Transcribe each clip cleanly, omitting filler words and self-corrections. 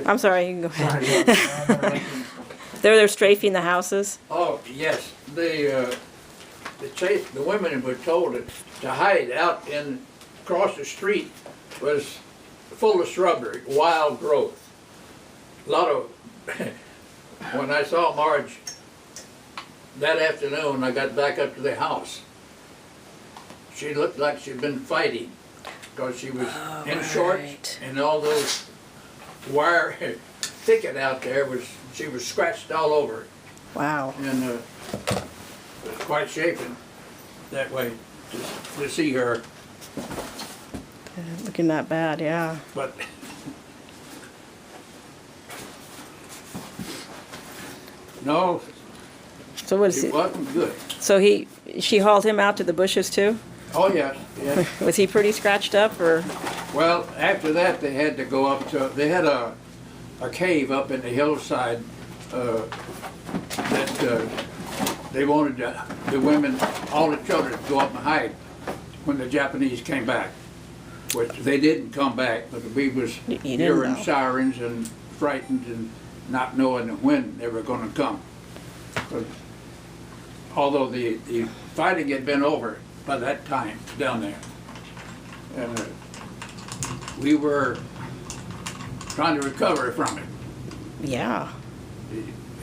I'm sorry, you can go ahead. Sorry. They're strafing the houses? Oh, yes, the women were told to hide out across the street was full of shrubbery, wild growth. A lot of, when I saw Marge that afternoon, I got back up to the house. She looked like she'd been fighting, because she was in shorts, and all those wire thicket out there she was scratched all over. Wow. And it was quite shaken that way to see her. Looking that bad, yeah. But no, So what is it it? wasn't good. So she hauled him out to the bushes too? Oh yes, yes. Was he pretty scratched up, or? Well, after that they had to go up to. They had a cave up in the hillside that they wanted the women, all the children, to go up and hide when the Japanese came back. Which they didn't come back, but we was hearing sirens and frightened and not knowing when they were going to come. But although the fighting had been over by that time down there, and we were trying to recover from it. Yeah.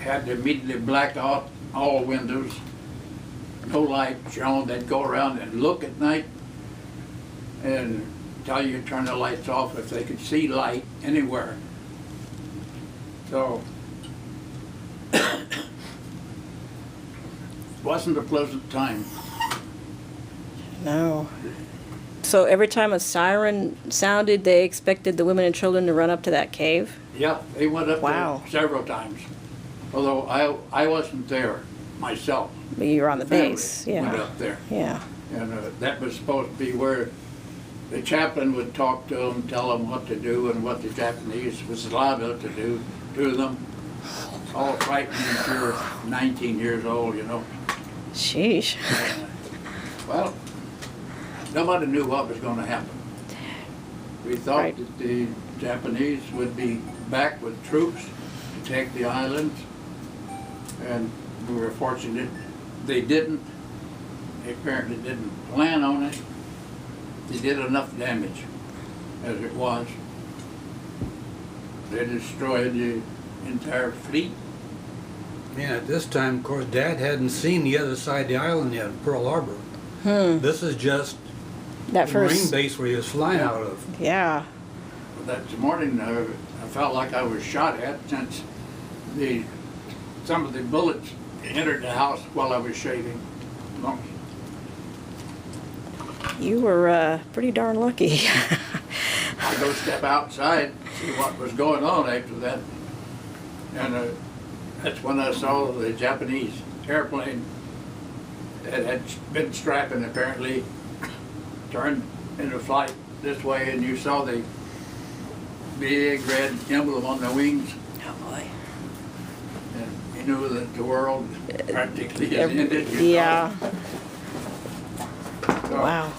Had to immediately black out all windows, no light shone. They'd go around and look at night and tell you to turn the lights off if they could see light anywhere. So it wasn't a pleasant time. No. So every time a siren sounded, they expected the women and children to run up to that cave? Yeah, they went up Wow. there several times. Although I wasn't there myself. But you were on the Family base, went yeah. up there. Yeah. And that was supposed to be where the chaplain would talk to them, tell them what to do and what the Japanese was liable to do to them. All frightened if you're 19 years old, you know. Sheesh. Well, nobody knew what was going to happen. We thought Right. that the Japanese would be back with troops to take the islands, and we were fortunate they didn't. They apparently didn't plan on it. They did enough damage as it was. They destroyed the entire fleet. Yeah, at this time, of course, Dad hadn't seen the other side of the island yet, Pearl Harbor. This is just That the Marine first, base where he was flying out of. yeah. That morning, I felt like I was shot at, since some of the bullets entered the house while I was shaving. Well, You were pretty darn lucky. I go step outside, see what was going on after that, and that's when I saw the Japanese airplane that had been strapping, apparently turned into flight this way, and you saw the big red emblem on the wings, Oh boy. and you knew that the world practically had ended. You know. Yeah. So Wow.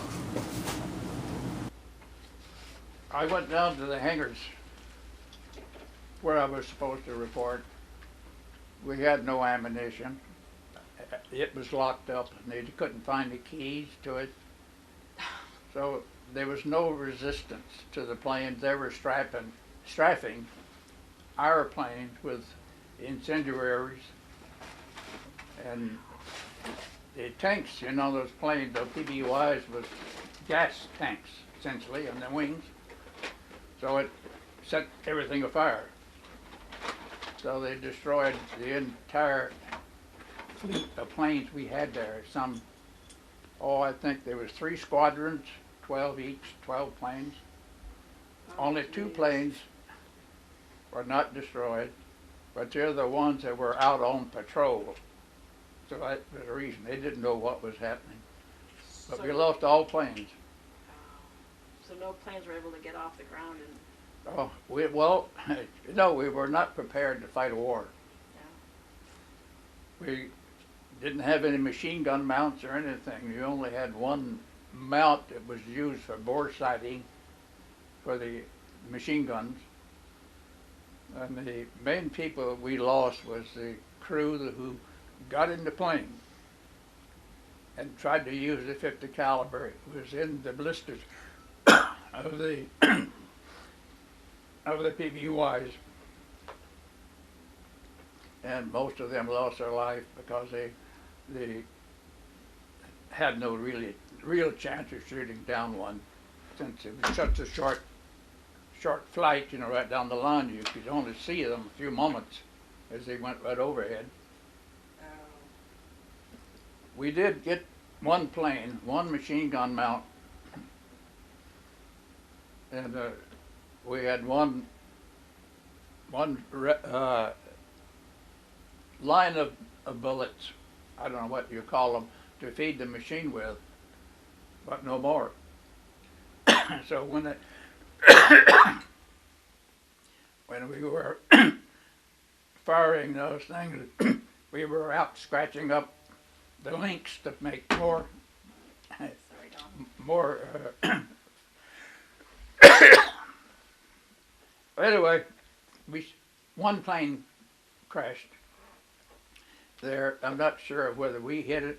I went down to the hangars where I was supposed to report. We had no ammunition. It was locked up, and they couldn't find the keys to it. So there was no resistance to the planes. They were strafing our planes with incendiaries. And the tanks, you know, those planes, the PBYs, was gas tanks, essentially, on the wings. So it set everything afire. So they destroyed the entire fleet of planes we had there. I think there was 3 squadrons, 12 each, 12 planes. Only 2 planes were not destroyed, but they're the ones that were out on patrol. So that was the reason. They didn't know what was happening. But we lost all planes. So no planes were able to get off the ground and. Oh, we were not prepared to fight a war. Yeah. We didn't have any machine gun mounts or anything. You only had one mount that was used for bore sighting for the machine guns. And the main people we lost was the crew who got in the plane and tried to use the 50 caliber. It was in the blisters of the of the PBYs, and most of them lost their life because they had no real chance of shooting down one, since it was such a short flight, you know, right down the line. You could only see them a few moments as they went right overhead. We did get one plane, one machine gun mount, and we had one line of bullets, I don't know what you call them, to feed the machine with, but no more. So when we were firing those things, we were out scratching up the links to make more. Anyway, one plane crashed there. I'm not sure whether we hit it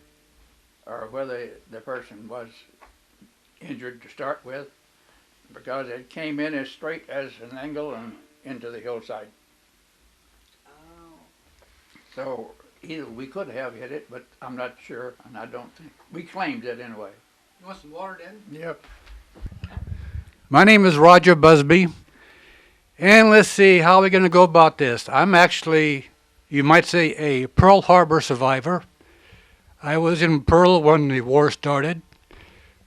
or whether the person was injured to start with, because it came in as straight as an angle and into the hillside. Oh. So either we could have hit it, but I'm not sure, and I don't think we claimed it anyway. You want some water, Dan? Yep. My name is Roger Busbee, and let's see how we're going to go about this. I'm actually, you might say, a Pearl Harbor survivor. I was in Pearl when the war started,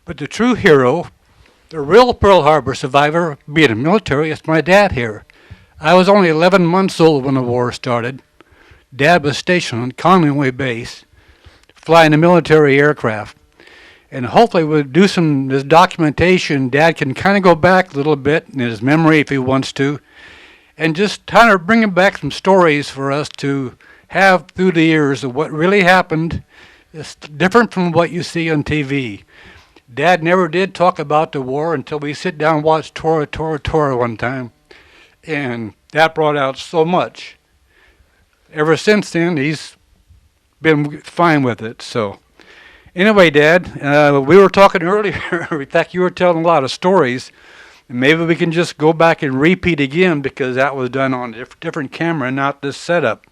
but the true hero, the real Pearl Harbor survivor, being a military, is my dad here. I was only 11 months old when the war started. Dad was stationed on Conway Base, flying a military aircraft. And hopefully we'll do this documentation. Dad can kind of go back a little bit in his memory if he wants to, and just kind of bring back some stories for us to have through the years of what really happened. It's different from what you see on TV. Dad never did talk about the war until we sit down and watch Tora one time, and that brought out so much. Ever since then, he's been fine with it. So anyway, Dad, we were talking earlier. In fact, you were telling a lot of stories. And maybe we can just go back and repeat again, because that was done on a different camera, not this setup.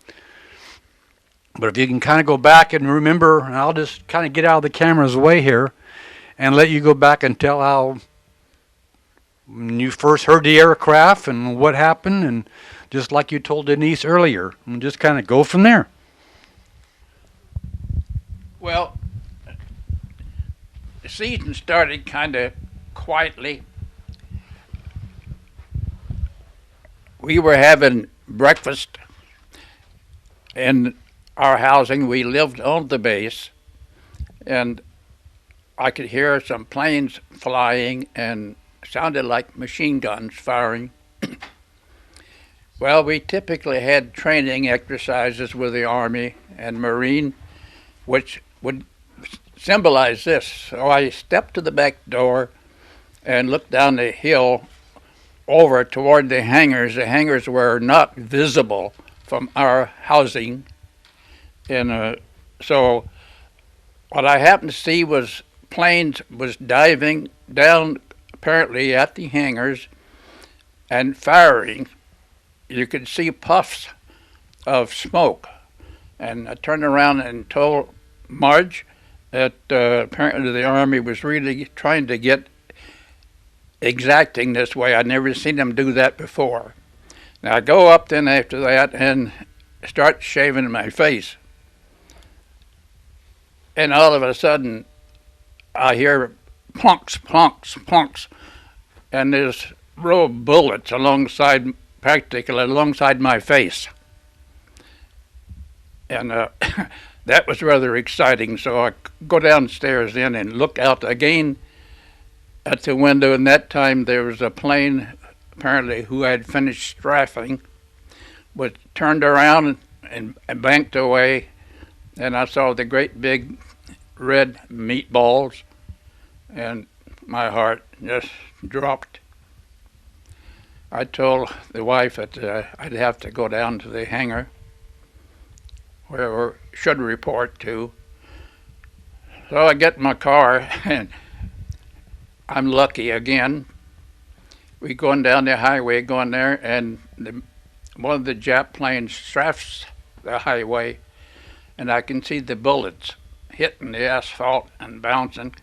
But if you can kind of go back and remember, and I'll just kind of get out of the camera's way here and let you go back and tell how you first heard the aircraft and what happened, and just like you told Denise earlier, and just kind of go from there. Well, the season started kind of quietly. We were having breakfast in our housing. We lived on the base, and I could hear some planes flying and sounded like machine guns firing. Well, we typically had training exercises with the Army and Marine, which would symbolize this. So I stepped to the back door and looked down the hill over toward the hangars. The hangars were not visible from our housing. And so what I happened to see was planes was diving down apparently at the hangars and firing. You could see puffs of smoke. And I turned around and told Marge that apparently the Army was really trying to get exacting this way. I'd never seen them do that before. Now I go up then after that and start shaving my face. And all of a sudden I hear plunks, plunks, plunks, and there's a row of bullets practically alongside my face. And that was rather exciting. So I go downstairs then and look out again at the window, and that time there was a plane apparently who had finished strafing, was turned around and banked away, and I saw the great big red meatballs, and my heart just dropped. I told the wife that I'd have to go down to the hangar where we should report to. So I get in my car, and I'm lucky again. We going down the highway, going there, and one of the Jap planes strafes the highway, and I can see the bullets hitting the asphalt and bouncing.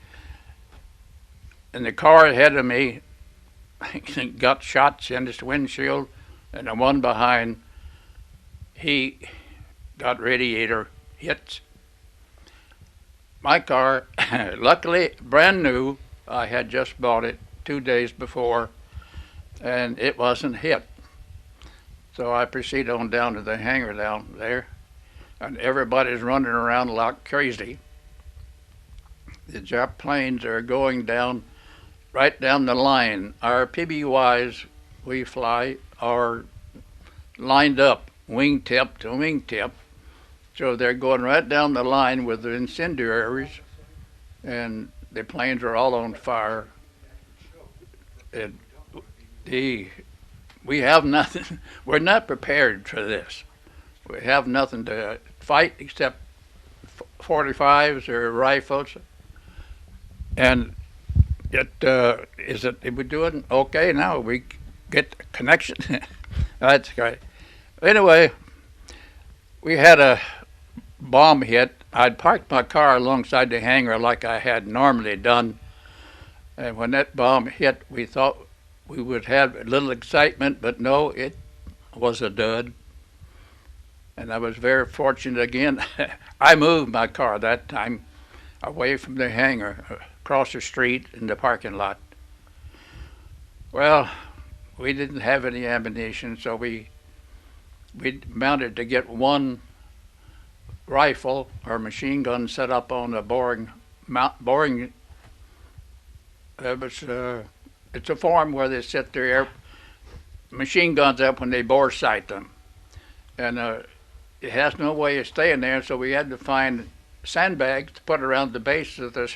And the car ahead of me got shots in his windshield, and the one behind, he got radiator hits. My car, luckily brand new, I had just bought it 2 days before, and it wasn't hit. So I proceeded on down to the hangar down there, and everybody's running around like crazy. The Jap planes are going down, right down the line. Our PBYs we fly are lined up, wingtip to wingtip. So they're going right down the line with the incendiaries, and the planes are all on fire. And we have nothing. We're not prepared for this. We have nothing to fight except 45s or rifles. And we're doing okay now. We get connection. That's great. Anyway, we had a bomb hit. I'd parked my car alongside the hangar like I had normally done. And when that bomb hit, we thought we would have a little excitement, but no, it was a dud. And I was very fortunate again. I moved my car that time away from the hangar, across the street in the parking lot. Well, we didn't have any ammunition, so we mounted to get one rifle or machine gun set up on a boring. It's a farm where they set their machine guns up when they bore sight them, and it has no way of staying there. So we had to find sandbags to put around the base of this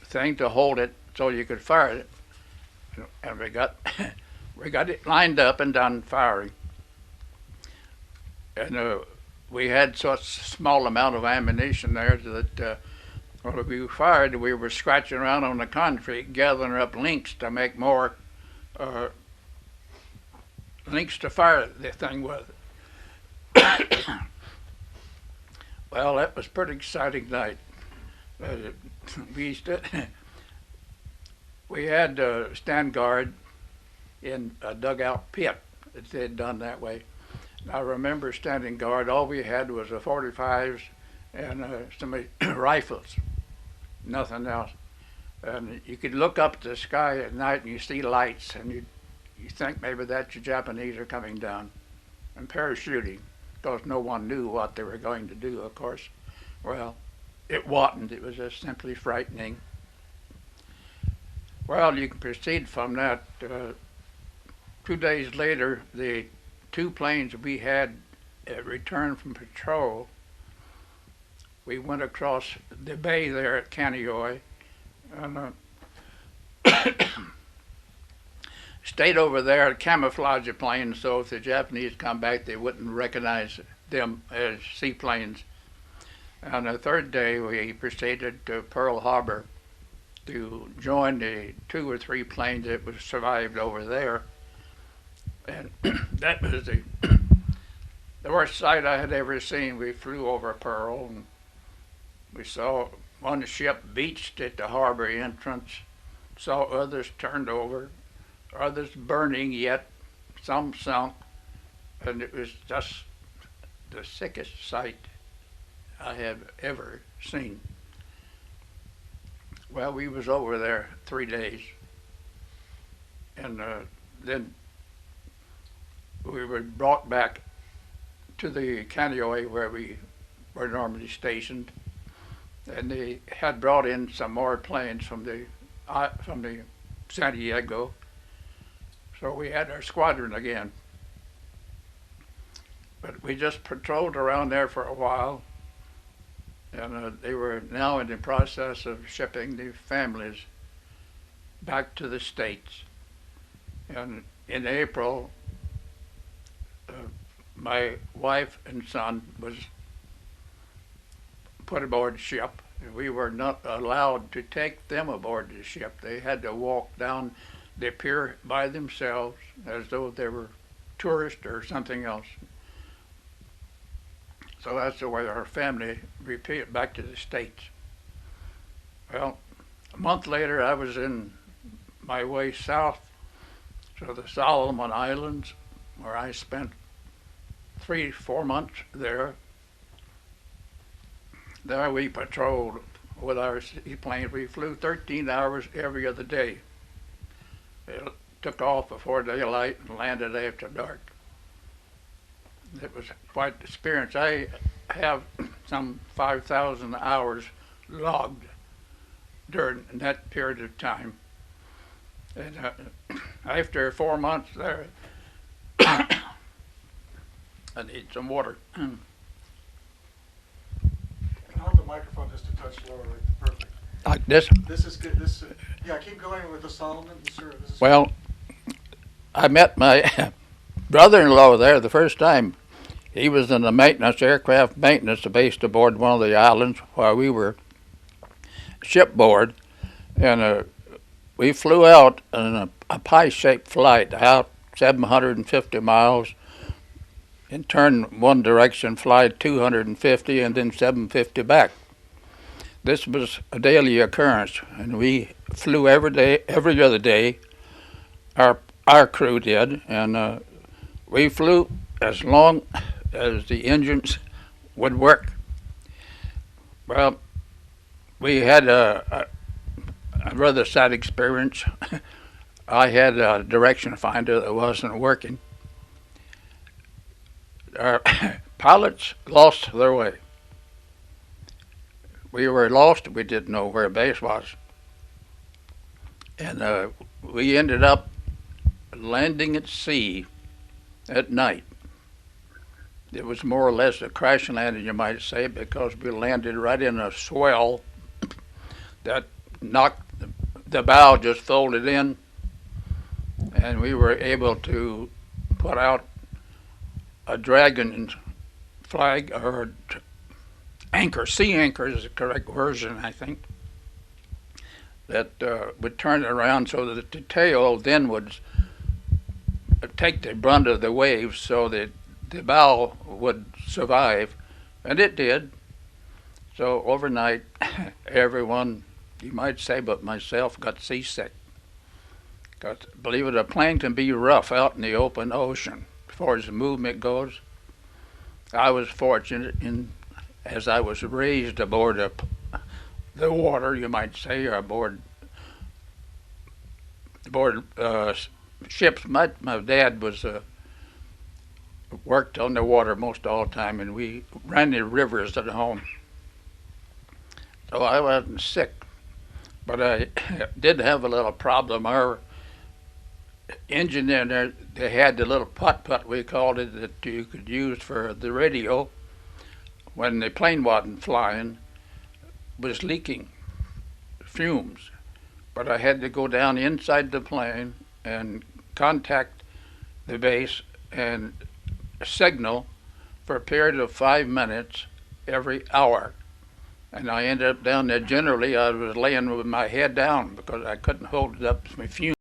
thing to hold it so you could fire it. And we got we got it lined up and done firing. And we had such a small amount of ammunition there that when we fired, we were scratching around on the concrete, gathering up links to make more links to fire the thing with. Well, that was a pretty exciting night. We had stand guard in a dugout pit that they had done that way. I remember standing guard. All we had was a 45s and some rifles, nothing else. And you could look up at the sky at night and you see lights, and you think maybe that the Japanese are coming down and parachuting, because no one knew what they were going to do, of course. Well, it wasn't. It was just simply frightening. Well, you can proceed from that. 2 days later, the 2 planes we had returned from patrol. We went across the bay there at Kaneohe and stayed over there to camouflage the planes, so if the Japanese come back, they wouldn't recognize them as seaplanes. On the 3rd day, we proceeded to Pearl Harbor to join the 2 or 3 planes that was survived over there. And that was the worst sight I had ever seen. We flew over Pearl, and we saw one ship beached at the harbor entrance, saw others turned over, others burning yet, some sunk, and it was just the sickest sight I have ever seen. Well, we was over there 3 days, and then we were brought back to the Kaneohe where we were normally stationed, and they had brought in some more planes from the San Diego, so we had our squadron again. But we just patrolled around there for a while, and they were now in the process of shipping the families back to the States. And in April, my wife and son was put aboard the ship. We were not allowed to take them aboard the ship. They had to walk down the pier by themselves as though they were tourists or something else. So that's the way our family repeated back to the States. Well, a month later, I was in my way south to the Solomon Islands, where I spent 3-4 months there. There we patrolled with our seaplane. We flew 13 hours every other day. It took off before daylight and landed after dark. It was quite an experience. I have some 5,000 hours logged during that period of time. And after 4 months there, I need some water. Can I hold the microphone just a touch lower, like perfect. Like this? This is good. This, yeah, keep going with the Solomon, sir. This is Well, I met my brother-in-law there the first time. He was in the maintenance, aircraft maintenance, based aboard one of the islands while we were shipboard. And we flew out in a pie-shaped flight out 750 miles and turned one direction, fly 250, and then 750 back. This was a daily occurrence, and we flew every day, every other day. Our crew did, and we flew as long as the engines would work. Well, we had a rather sad experience. I had a direction finder that wasn't working. Our pilots lost their way. We were lost. We didn't know where base was. And we ended up landing at sea at night. It was more or less a crash landing, you might say, because we landed right in a swell that knocked the bow just folded in, and we were able to put out a dragon flag, or anchor, sea anchor is the correct version, I think, that would turn it around so that the tail then would take the brunt of the waves so that the bow would survive, and it did. So overnight, everyone, you might say, but myself, got seasick. Because, believe it, a plane can be rough out in the open ocean as far as the movement goes. I was fortunate in, as I was raised aboard the water, you might say, or aboard ships. My dad was worked on the water most all the time, and we ran the rivers at home. So I wasn't sick, but I did have a little problem. Our engine in there, they had the little putt-putt, we called it, that you could use for the radio when the plane wasn't flying, was leaking fumes. But I had to go down inside the plane and contact the base and signal for a period of 5 minutes every hour. And I ended up down there. Generally, I was laying with my head down because I couldn't hold it up to my fumes.